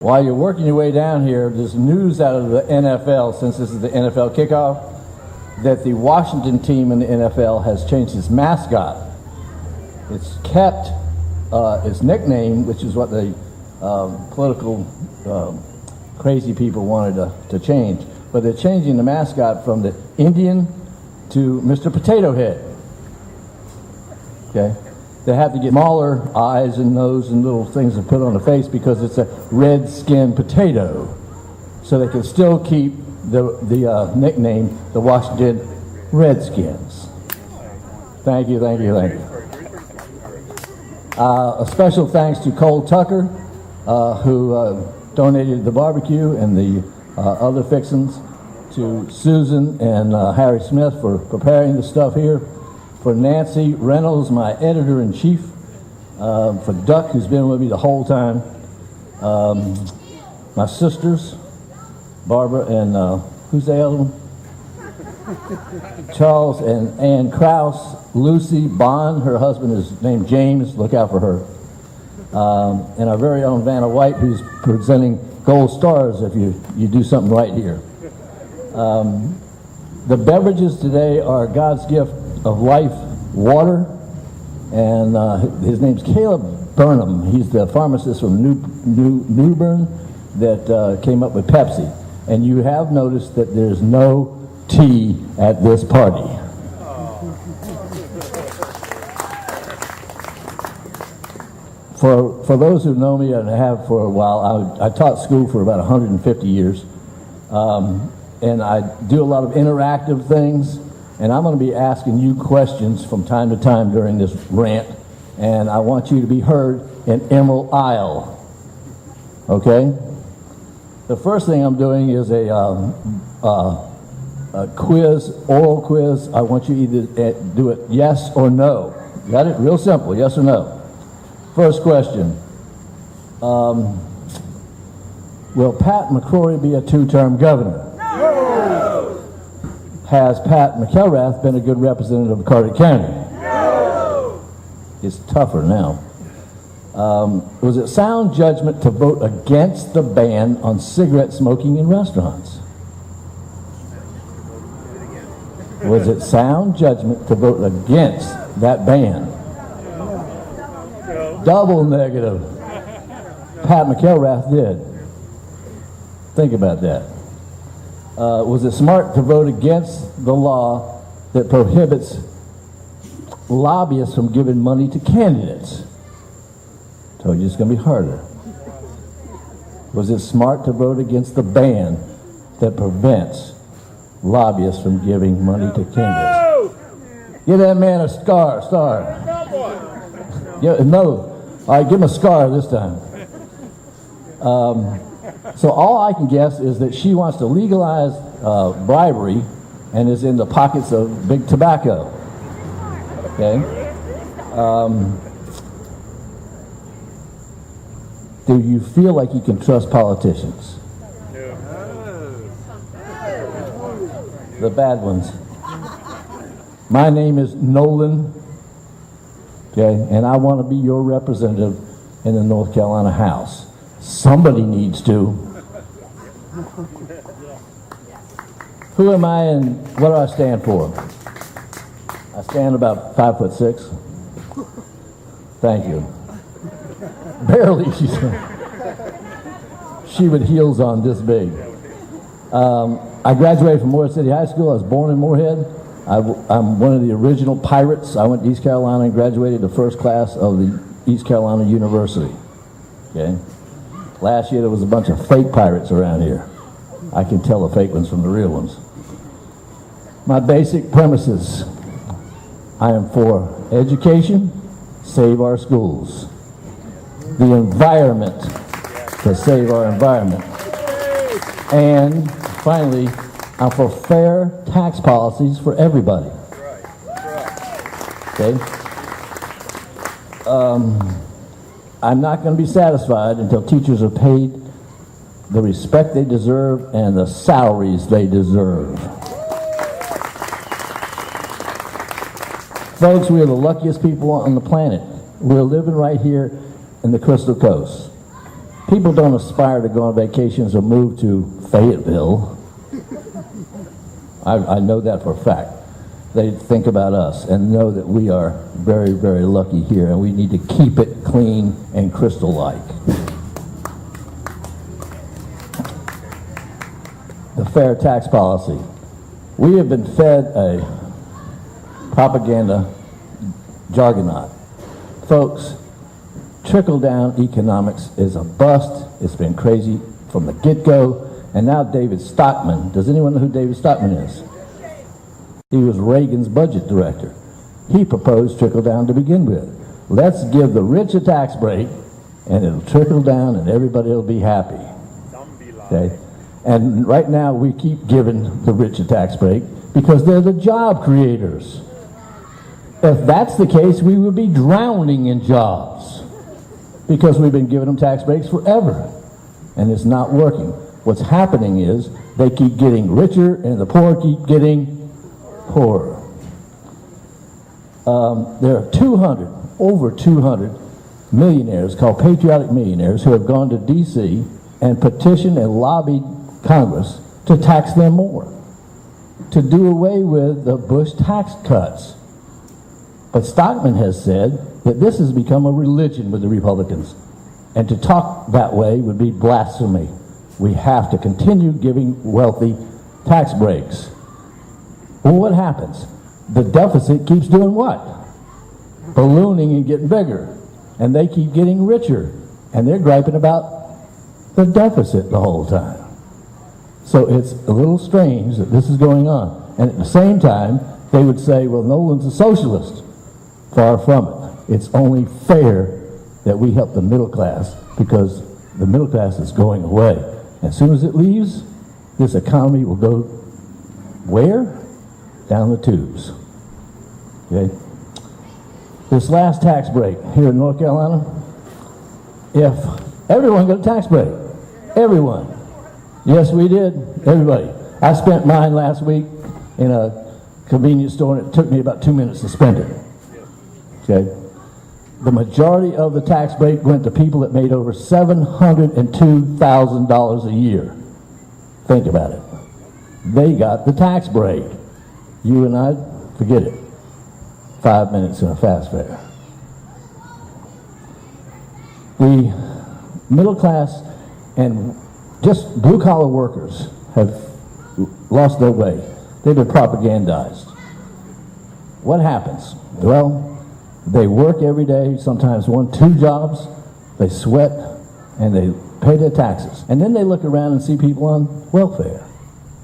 While you're working your way down here, there's news out of the NFL, since this is the NFL kickoff, that the Washington team in the NFL has changed its mascot. It's kept its nickname, which is what the political crazy people wanted to change. But they're changing the mascot from the Indian to Mr. Potato Head. Okay? They have to get smaller eyes and nose and little things to put on the face because it's a red-skinned potato. So they can still keep the nickname, the Washington Redskins. Thank you, thank you, thank you. A special thanks to Cole Tucker, who donated the barbecue and the other fixings, to Susan and Harry Smith for preparing the stuff here, for Nancy Reynolds, my editor-in-chief, for Duck, who's been with me the whole time, my sisters, Barbara and who's the other one? Charles and Ann Krause, Lucy Bond, her husband is named James, look out for her, and our very own Vanna White, who's presenting gold stars if you do something right here. The beverages today are God's gift of life, water, and his name's Caleb Burnham. He's the pharmacist from New Bern that came up with Pepsi. And you have noticed that there's no tea at this party. For those who know me and have for a while, I taught school for about 150 years. And I do a lot of interactive things, and I'm going to be asking you questions from time to time during this rant, and I want you to be heard in Emerald Isle. Okay? The first thing I'm doing is a quiz, oral quiz. I want you either to do it yes or no. Got it? Real simple, yes or no. First question. Will Pat McCrory be a two-term governor? No! Has Pat McElrath been a good representative of Carter County? No! It's tougher now. Was it sound judgment to vote against the ban on cigarette smoking in restaurants? Was it sound judgment to vote against that ban? Double negative. Pat McElrath did. Think about that. Was it smart to vote against the law that prohibits lobbyists from giving money to candidates? Told you it's going to be harder. Was it smart to vote against the ban that prevents lobbyists from giving money to candidates? Give that man a star. Yeah, no. All right, give him a scar this time. So all I can guess is that she wants to legalize bribery and is in the pockets of big tobacco. Okay? Do you feel like you can trust politicians? The bad ones. My name is Nolan, okay, and I want to be your representative in the North Carolina House. Somebody needs to. Who am I and what do I stand for? I stand about 5'6". Thank you. Barely, she said. She with heels on this big. I graduated from Morehead City High School. I was born in Morehead. I'm one of the original pirates. I went to East Carolina and graduated the first class of the East Carolina University. Okay. Last year there was a bunch of fake pirates around here. I can tell the fake ones from the real ones. My basic premises. I am for education, save our schools. The environment, to save our environment. And finally, I'm for fair tax policies for everybody. Okay? I'm not going to be satisfied until teachers are paid the respect they deserve and the salaries they deserve. Folks, we are the luckiest people on the planet. We're living right here in the Crystal Coast. People don't aspire to go on vacations or move to Fayetteville. I know that for a fact. They think about us and know that we are very, very lucky here, and we need to keep it clean and crystal-like. The fair tax policy. We have been fed a propaganda juggernaut. Folks, trickle-down economics is a bust. It's been crazy from the get-go. And now David Stockman. Does anyone know who David Stockman is? He was Reagan's budget director. He proposed trickle-down to begin with. Let's give the rich a tax break, and it'll trickle down, and everybody will be happy. Okay? And right now, we keep giving the rich a tax break because they're the job creators. If that's the case, we would be drowning in jobs because we've been giving them tax breaks forever, and it's not working. What's happening is they keep getting richer, and the poor keep getting poorer. There are over 200 millionaires called patriotic millionaires who have gone to D.C. and petitioned and lobbied Congress to tax them more, to do away with the Bush tax cuts. But Stockman has said that this has become a religion with the Republicans, and to talk that way would be blasphemy. We have to continue giving wealthy tax breaks. Well, what happens? The deficit keeps doing what? Ballooning and getting bigger. And they keep getting richer. And they're griping about the deficit the whole time. So it's a little strange that this is going on. And at the same time, they would say, well, Nolan's a socialist. Far from it. It's only fair that we help the middle class because the middle class is going away. As soon as it leaves, this economy will go where? Down the tubes. Okay? This last tax break here in North Carolina, if everyone got a tax break, everyone. Yes, we did, everybody. I spent mine last week in a convenience store, and it took me about 2 minutes to spend it. Okay? The majority of the tax break went to people that made over $702,000 a year. Think about it. They got the tax break. You and I, forget it. 5 minutes in a fast fare. The middle class and just blue-collar workers have lost their way. They've been propagandized. What happens? Well, they work every day, sometimes 1, 2 jobs. They sweat, and they pay their taxes. And then they look around and see people on welfare,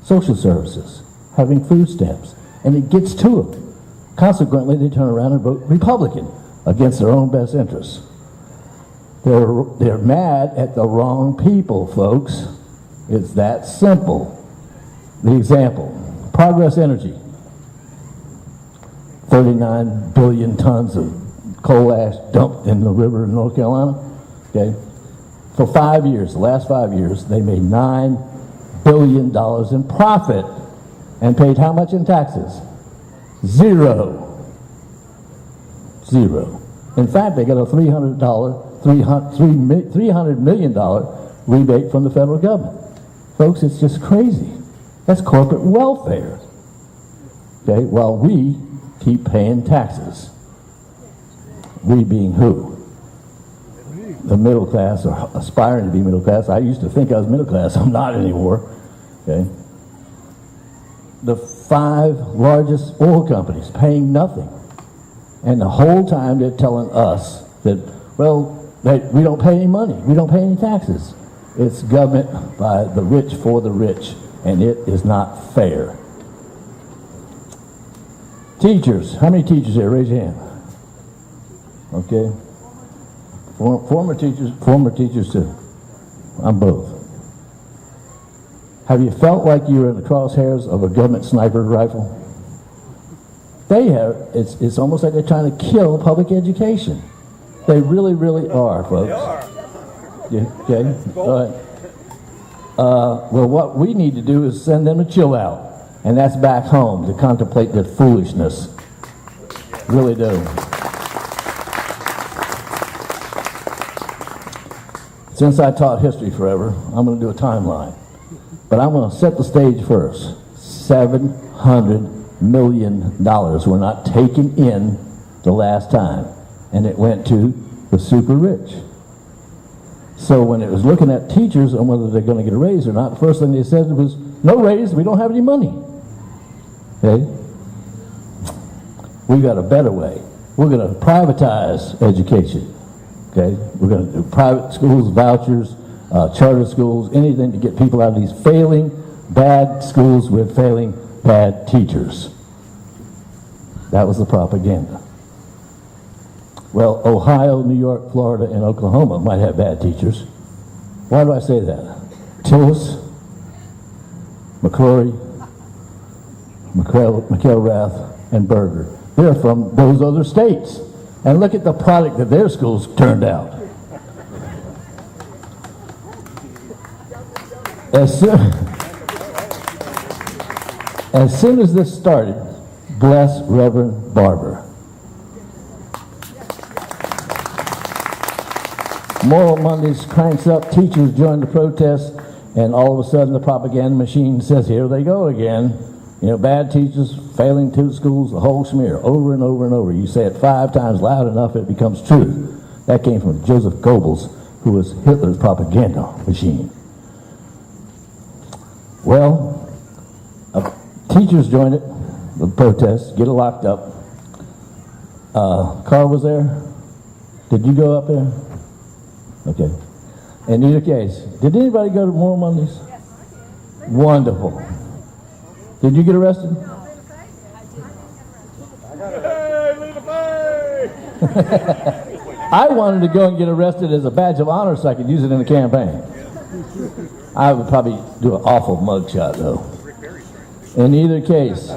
social services, having food stamps, and it gets to them. Consequently, they turn around and vote Republican against their own best interests. They're mad at the wrong people, folks. It's that simple. The example, Progress Energy. 39 billion tons of coal ash dumped in the river in North Carolina. Okay? For 5 years, the last 5 years, they made $9 billion in profit and paid how much in taxes? Zero. In fact, they got a $300 million rebate from the federal government. Folks, it's just crazy. That's corporate welfare. Okay? While we keep paying taxes. We being who? The middle class, or aspiring to be middle class. I used to think I was middle class. I'm not anymore. Okay? The 5 largest oil companies paying nothing. And the whole time they're telling us that, well, we don't pay any money. We don't pay any taxes. It's government by the rich for the rich, and it is not fair. Teachers, how many teachers here? Raise your hand. Okay. Former teachers too. I'm both. Have you felt like you were in the crosshairs of a government sniper rifle? They have. It's almost like they're trying to kill public education. They really, really are, folks. They are. Yeah, okay. All right. Well, what we need to do is send them a chill out. And that's back home to contemplate their foolishness. Really do. Since I taught history forever, I'm going to do a timeline. But I'm going to set the stage first. $700 million were not taken in the last time, and it went to the super rich. So when it was looking at teachers and whether they're going to get a raise or not, the first thing they said was, no raise, we don't have any money. Okay? We've got a better way. We're going to privatize education. Okay? We're going to do private schools, vouchers, charter schools, anything to get people out of these failing bad schools with failing bad teachers. That was the propaganda. Well, Ohio, New York, Florida, and Oklahoma might have bad teachers. Why do I say that? Tillis, McCrory, McElrath, and Berger. They're from those other states. And look at the product that their schools turned out. As soon as this started, bless Reverend Barber. Moral Mondays cranks up, teachers join the protest, and all of a sudden the propaganda machine says, here they go again. You know, bad teachers, failing to schools, the whole smear, over and over and over. You say it 5 times loud enough, it becomes truth. That came from Joseph Goebbels, who was Hitler's propaganda machine. Well, teachers joined it, the protest, get it locked up. Carl was there. Did you go up there? Okay. In either case, did anybody go to Moral Mondays? Yes, I did. Wonderful. Did you get arrested? No. I wanted to go and get arrested as a badge of honor so I could use it in the campaign. I would probably do an awful mugshot, though. In either case,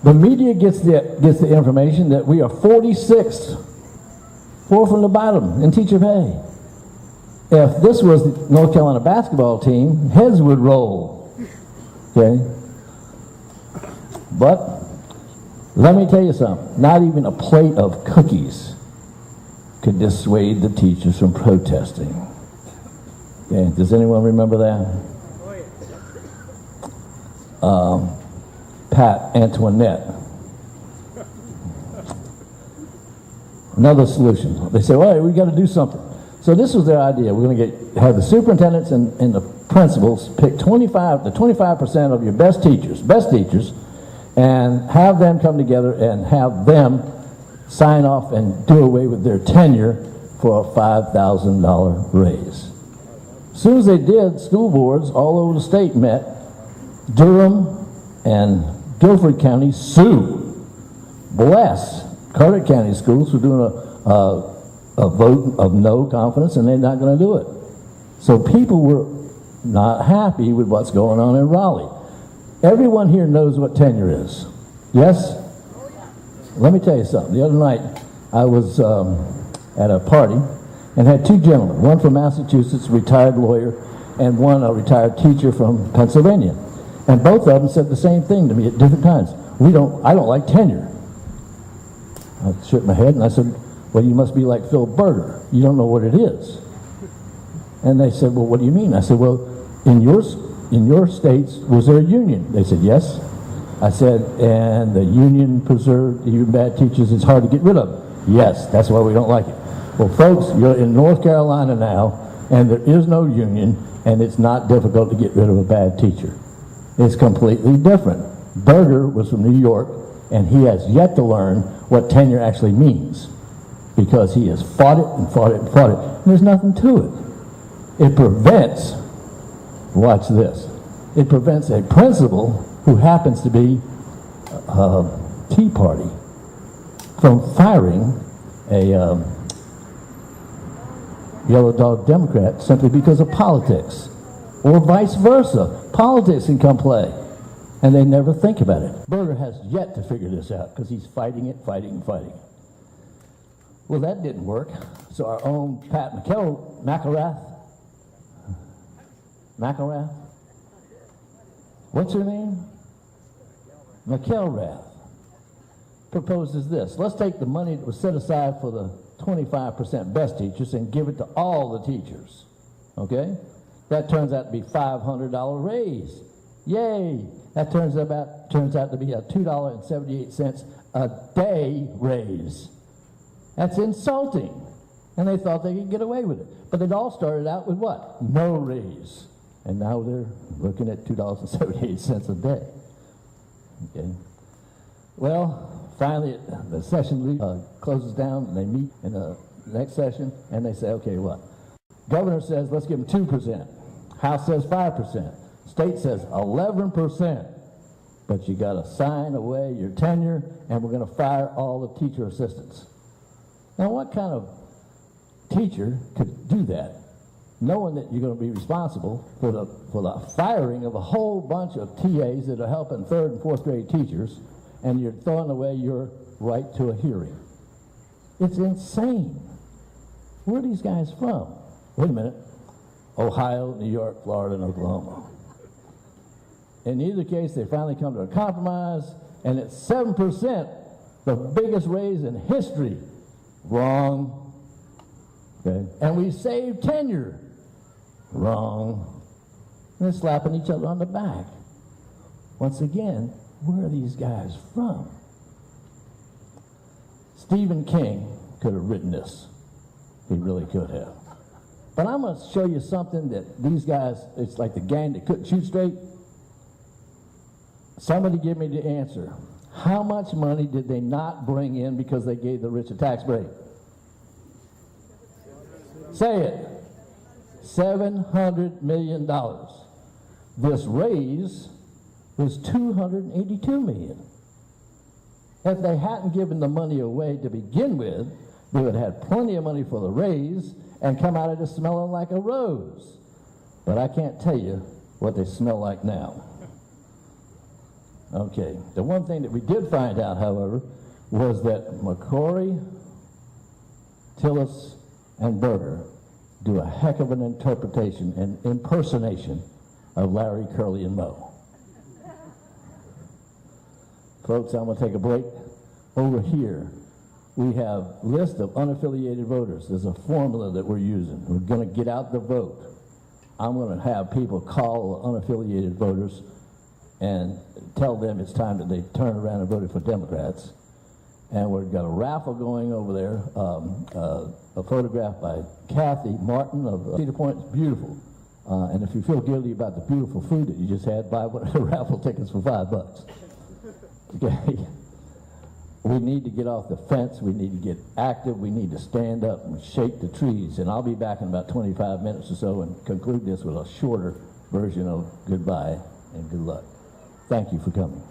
the media gets the information that we are 46th, 4 from the bottom in teacher pay. If this was the North Carolina basketball team, heads would roll. Okay? But let me tell you something. Not even a plate of cookies could dissuade the teachers from protesting. Okay? Does anyone remember that? Pat Antoinette. Another solution. They say, well, we got to do something. So this was their idea. We're going to have the superintendents and the principals pick the 25% of your best teachers, and have them come together and have them sign off and do away with their tenure for a $5,000 raise. As soon as they did, school boards all over the state met. Durham and Guilford County sue. Bless Carter County schools for doing a vote of no confidence, and they're not going to do it. So people were not happy with what's going on in Raleigh. Everyone here knows what tenure is. Yes? Let me tell you something. The other night, I was at a party and had 2 gentlemen, one from Massachusetts, a retired lawyer, and one a retired teacher from Pennsylvania. And both of them said the same thing to me at different times. I don't like tenure. I shook my head and I said, well, you must be like Phil Berger. You don't know what it is. And they said, well, what do you mean? I said, well, in your states, was there a union? They said, yes. I said, and the union preserved even bad teachers. It's hard to get rid of them. Yes, that's why we don't like it. Well, folks, you're in North Carolina now, and there is no union, and it's not difficult to get rid of a bad teacher. It's completely different. Berger was from New York, and he has yet to learn what tenure actually means, because he has fought it and fought it and fought it. And there's nothing to it. It prevents, watch this, it prevents a principal who happens to be a Tea Party from firing a Yellow Dog Democrat simply because of politics, or vice versa. Politics can come play, and they never think about it. Berger has yet to figure this out because he's fighting it, fighting and fighting. Well, that didn't work. So our own Pat McElrath, what's her name? McElrath proposes this. Let's take the money that was set aside for the 25% best teachers and give it to all the teachers. Okay? That turns out to be $500 raise. Yay! That turns out to be a $2.78 a day raise. That's insulting. And they thought they could get away with it. But it all started out with what? No raise. And now they're looking at $2.78 a day. Okay. Well, finally the session closes down and they meet in the next session and they say, okay, what? Governor says, let's give them 2%. House says 5%. State says 11%. But you got to sign away your tenure and we're going to fire all the teacher assistants. Now, what kind of teacher could do that, knowing that you're going to be responsible for the firing of a whole bunch of TAs that are helping 3rd and 4th grade teachers, and you're throwing away your right to a hearing? It's insane. Where are these guys from? Wait a minute. Ohio, New York, Florida, and Oklahoma. In either case, they finally come to a compromise, and it's 7%, the biggest raise in history. Wrong. Okay. And we saved tenure. Wrong. And they're slapping each other on the back. Once again, where are these guys from? Stephen King could have written this. He really could have. But I'm going to show you something that these guys, it's like the gang that couldn't shoot straight. Somebody give me the answer. How much money did they not bring in because they gave the rich a tax break? Say it. $700 million. This raise was $282 million. If they hadn't given the money away to begin with, they would have had plenty of money for the raise and come out of it smelling like a rose. But I can't tell you what they smell like now. Okay, the one thing that we did find out, however, was that McCrory, Tillis, and Berger do a heck of an interpretation and impersonation of Larry, Curly, and Moe. Folks, I'm going to take a break. Over here, we have a list of unaffiliated voters. There's a formula that we're using. We're going to get out the vote. I'm going to have people call unaffiliated voters and tell them it's time that they turn around and voted for Democrats. And we've got a raffle going over there, a photograph by Kathy Martin of Cedar Point. It's beautiful. And if you feel guilty about the beautiful food that you just had, buy one of the raffle tickets for $5. Okay. We need to get off the fence. We need to get active. We need to stand up and shake the trees. And I'll be back in about 25 minutes or so and conclude this with a shorter version of goodbye and good luck. Thank you for coming.